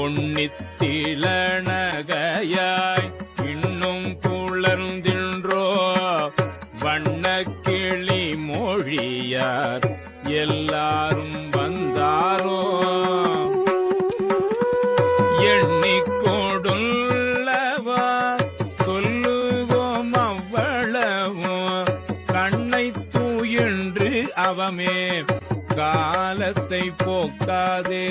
ஒன்னித்திலனகையாய் இன்னும் புலர்ந்தின்றோ வண்ணக்கிளி மொழியார் எல்லாரும் வந்தாரோ எண்ணிக்கொடுள்ளவா சொல்லுவோம் அவ்வளவும் கண்ணை தூயின்று அவமே காலத்தை போக்காதே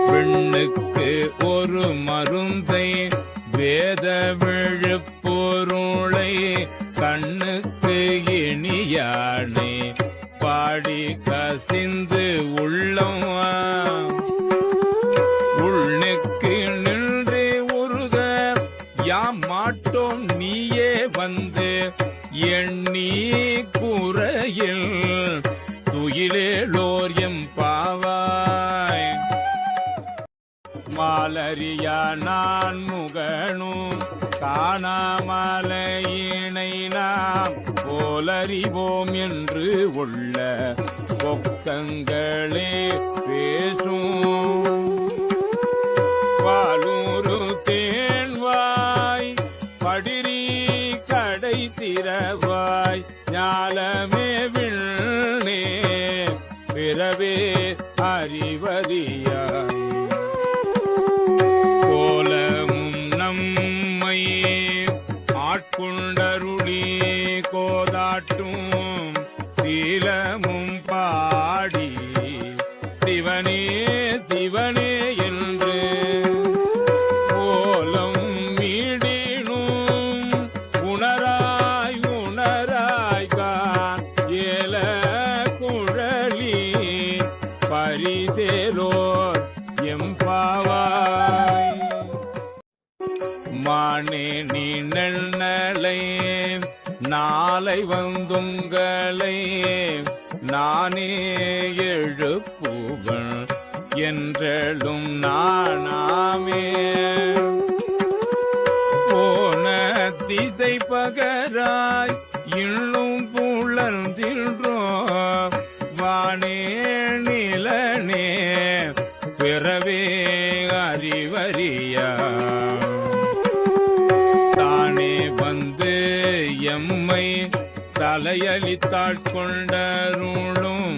பெண்ணுக்கு ஒரு மருந்தை வேத விழுப்பொருளை கண்ணுக்கு இனியானை பாடி கசிந்து உள்ளம் உள்னுக்கு நின்று உருக யாம் மாட்டோம் நீயே வந்து எண்ணி குறையில் துயிலேலோர் எம்பாவாய் மாலரியா நான் முகனும் காணாமலையினை நாம் போலறிவோம் என்று உள்ள பொக்கங்களே பேசும் பாலூரு தேன்வாய் படிரி கடை திறவாய் ஞாலமே விண்ணே பிறவே அறிவதியாய் கோலமும் நம்மை ஆட்கொண்டருளி கோதாட்டும் சீலமும் பாடி சிவனே சிவனே என்று கோலம் மீடினும் உணராய் உணராய் கான் ஏல குழலி பரிசேலோர் எம்பாவாய் மானே நீ நெல்லை நாளை வந்துங்களை நானே எழுப்புவன் என்றெழும் நானாமே போன திசை பகராய் இன்னும் புலர்ந்தின்றோ வானே நிலனே பிறவே அறிவறியா தானே வந்து எம்மை தலையளித்தாட்கொண்டருளும்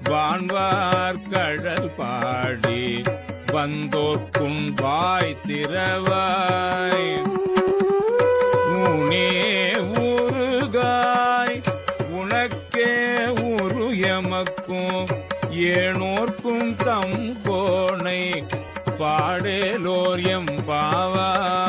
வான்வார் கடல் பாடி வந்தோர்க்கும் வாய் திறவாய் ஊனே ஊறுகாய் உனக்கே உரு எமக்கும் ஏனோர்க்கும் தம் கோனை பாடேலோர் எம்பாவாய்